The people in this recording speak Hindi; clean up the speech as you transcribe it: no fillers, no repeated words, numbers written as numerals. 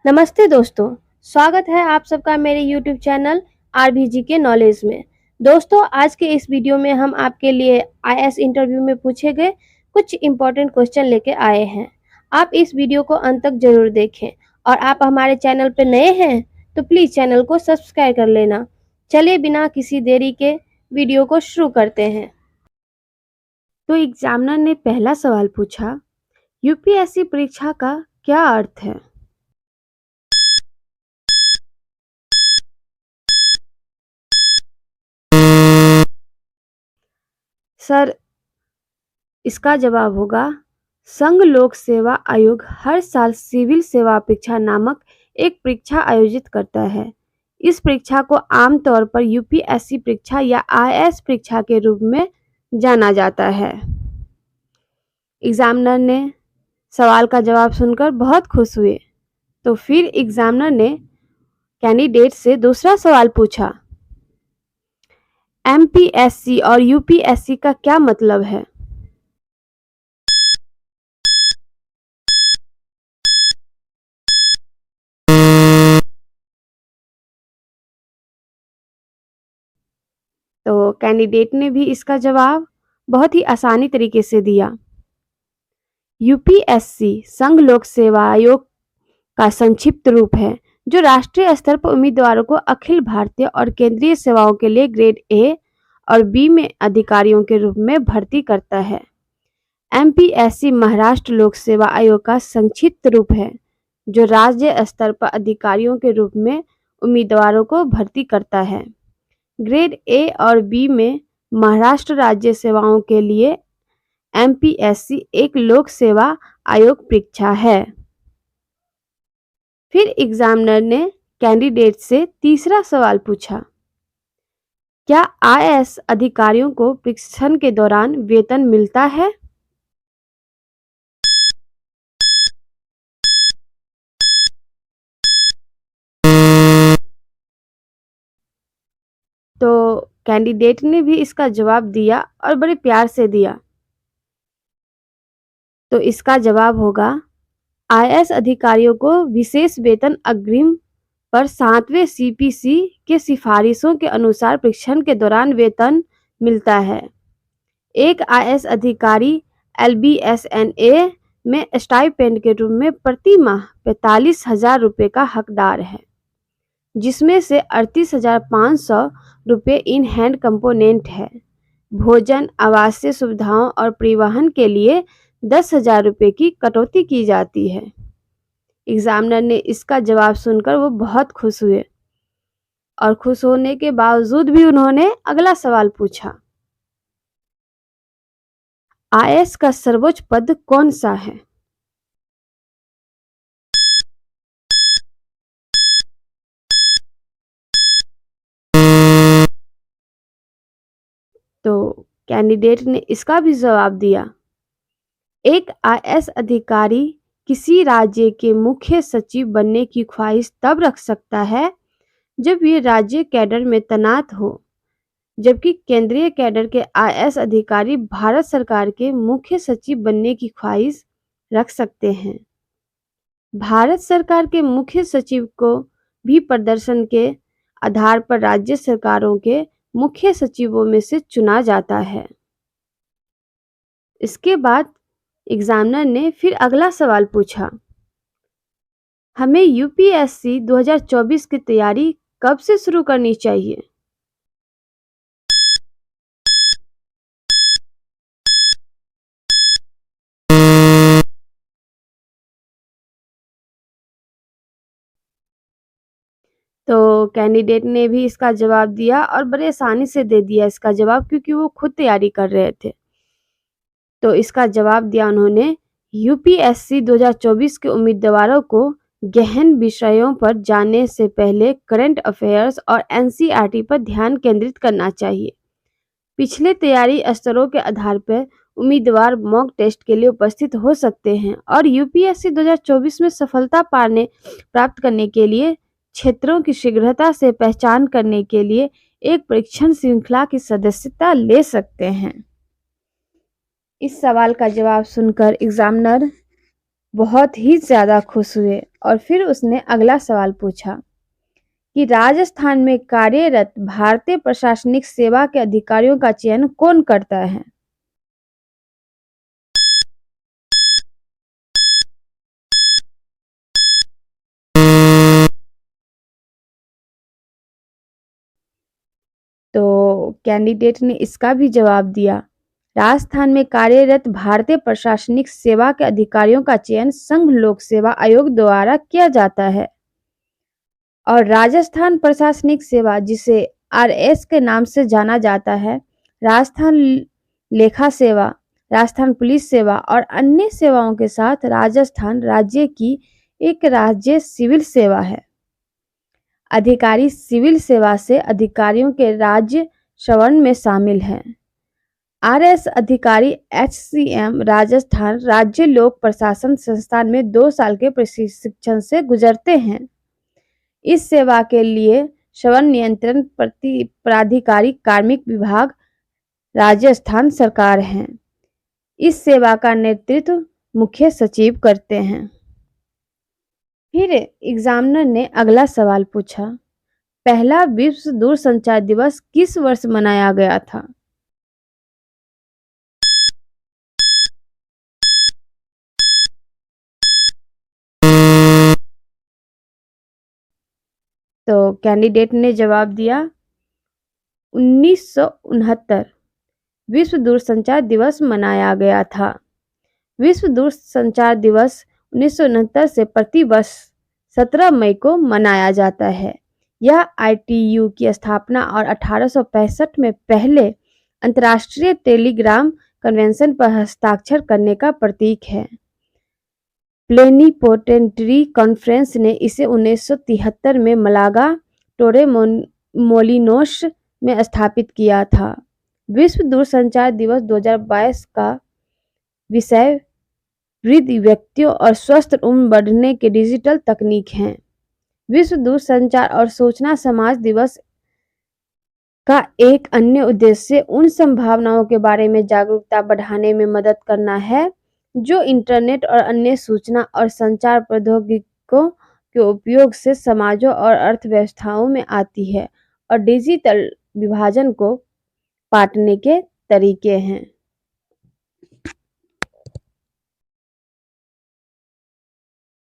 नमस्ते दोस्तों, स्वागत है आप सबका मेरे YouTube चैनल आरबीजी के नॉलेज में। दोस्तों, आज के इस वीडियो में हम आपके लिए आईएएस इंटरव्यू में पूछे गए कुछ इम्पोर्टेंट क्वेश्चन लेके आए हैं। आप इस वीडियो को अंत तक जरूर देखें और आप हमारे चैनल पर नए हैं तो प्लीज़ चैनल को सब्सक्राइब कर लेना। चलिए बिना किसी देरी के वीडियो को शुरू करते हैं। तो एग्जामिनर ने पहला सवाल पूछा, यूपीएससी परीक्षा का क्या अर्थ है? सर, इसका जवाब होगा संघ लोक सेवा आयोग हर साल सिविल सेवा परीक्षा नामक एक परीक्षा आयोजित करता है। इस परीक्षा को आमतौर पर यूपीएससी परीक्षा या आईएएस परीक्षा के रूप में जाना जाता है। एग्जामिनर ने सवाल का जवाब सुनकर बहुत खुश हुए। तो फिर एग्जामिनर ने कैंडिडेट से दूसरा सवाल पूछा, एमपीएससी और यूपीएससी का क्या मतलब है? तो कैंडिडेट ने भी इसका जवाब बहुत ही आसानी तरीके से दिया। यूपीएससी संघ लोक सेवा आयोग का संक्षिप्त रूप है जो राष्ट्रीय स्तर पर उम्मीदवारों को अखिल भारतीय और केंद्रीय सेवाओं के लिए ग्रेड ए और बी में अधिकारियों के रूप में भर्ती करता है। एमपीएससी महाराष्ट्र लोक सेवा आयोग का संक्षिप्त रूप है जो राज्य स्तर पर अधिकारियों के रूप में उम्मीदवारों को भर्ती करता है। ग्रेड ए और बी में महाराष्ट्र राज्य सेवाओं के लिए एमपीएससी एक लोक सेवा आयोग परीक्षा है। फिर एग्जामिनर ने कैंडिडेट से तीसरा सवाल पूछा, क्या आईएएस अधिकारियों को प्रशिक्षण के दौरान वेतन मिलता है? तो कैंडिडेट ने भी इसका जवाब दिया और बड़े प्यार से दिया। तो इसका जवाब होगा आईएएस अधिकारियों को विशेष वेतन अग्रिम पर 7वें सीपीसी के सिफारिशों के अनुसार प्रशिक्षण के दौरान वेतन मिलता है। एक आईएएस अधिकारी एलबीएसएनए में स्टाइपेंड के रूप में प्रति माह 45,000 रुपये का हकदार है, जिसमें से 38,500 रुपये इन हैंड कंपोनेंट है। भोजन, आवासीय सुविधाओं और परिवहन के लिए 10,000 रुपये की कटौती की जाती है। एग्जामिनर ने इसका जवाब सुनकर वो बहुत खुश हुए और खुश होने के बावजूद भी उन्होंने अगला सवाल पूछा, आईएएस का सर्वोच्च पद कौन सा है? तो कैंडिडेट ने इसका भी जवाब दिया, एक आईएएस अधिकारी किसी राज्य के मुख्य सचिव बनने की ख्वाहिश तब रख सकता है जब ये राज्य कैडर में तैनात हो, जबकि केंद्रीय कैडर के आईएएस अधिकारी भारत सरकार के मुख्य सचिव बनने की ख्वाहिश रख सकते हैं। भारत सरकार के मुख्य सचिव को भी प्रदर्शन के आधार पर राज्य सरकारों के मुख्य सचिवों में से चुना जाता है। इसके बाद एग्जामिनर ने फिर अगला सवाल पूछा, हमें यूपीएससी 2024 की तैयारी कब से शुरू करनी चाहिए? तो कैंडिडेट ने भी इसका जवाब दिया और बड़े आसानी से दे दिया इसका जवाब, क्योंकि वो खुद तैयारी कर रहे थे। तो इसका जवाब दिया उन्होंने, यूपीएससी 2024 के उम्मीदवारों को गहन विषयों पर जाने से पहले करंट अफेयर्स और एनसीईआरटी पर ध्यान केंद्रित करना चाहिए। पिछले तैयारी स्तरों के आधार पर उम्मीदवार मॉक टेस्ट के लिए उपस्थित हो सकते हैं और यूपीएससी 2024 में सफलता प्राप्त करने के लिए क्षेत्रों की शीघ्रता से पहचान करने के लिए एक परीक्षण श्रृंखला की सदस्यता ले सकते हैं। इस सवाल का जवाब सुनकर एग्जामिनर बहुत ही ज़्यादा खुश हुए और फिर उसने अगला सवाल पूछा कि राजस्थान में कार्यरत भारतीय प्रशासनिक सेवा के अधिकारियों का चयन कौन करता है? तो कैंडिडेट ने इसका भी जवाब दिया। राजस्थान में कार्यरत भारतीय प्रशासनिक सेवा के अधिकारियों का चयन संघ लोक सेवा आयोग द्वारा किया जाता है और राजस्थान प्रशासनिक सेवा, जिसे आरएस के नाम से जाना जाता है, राजस्थान लेखा सेवा, राजस्थान पुलिस सेवा और अन्य सेवाओं के साथ राजस्थान राज्य की एक राज्य सिविल सेवा है। अधिकारी सिविल सेवा से अधिकारियों के राज्य श्रवण में शामिल हैं। आरएस अधिकारी एचसीएम राजस्थान राज्य लोक प्रशासन संस्थान में 2 साल के प्रशिक्षण से गुजरते हैं। इस सेवा के लिए श्रवण नियंत्रण प्राधिकारी कार्मिक विभाग राजस्थान सरकार है। इस सेवा का नेतृत्व मुख्य सचिव करते हैं। फिर एग्जामिनर ने अगला सवाल पूछा, पहला विश्व दूरसंचार दिवस किस वर्ष मनाया गया था? तो कैंडिडेट ने जवाब दिया 1969 विश्व दूरसंचार दिवस मनाया गया था। विश्व दूरसंचार दिवस 1969 से प्रति वर्ष 17 मई को मनाया जाता है। यह आईटीयू की स्थापना और 1865 में पहले अंतर्राष्ट्रीय टेलीग्राम कन्वेंशन पर हस्ताक्षर करने का प्रतीक है। प्लेनिपोटेंटरी कॉन्फ्रेंस ने इसे 1973 में मलागा टोरेमोलिनोस में स्थापित किया था। विश्व दूरसंचार दिवस 2022 का विषय वृद्ध व्यक्तियों और स्वस्थ उम्र बढ़ने के डिजिटल तकनीक हैं। विश्व दूरसंचार और सूचना समाज दिवस का एक अन्य उद्देश्य उन संभावनाओं के बारे में जागरूकता बढ़ाने में मदद करना है जो इंटरनेट और अन्य सूचना और संचार प्रौद्योगिकियों के उपयोग से समाजों और अर्थव्यवस्थाओं में आती है और डिजिटल विभाजन को पाटने के तरीके हैं।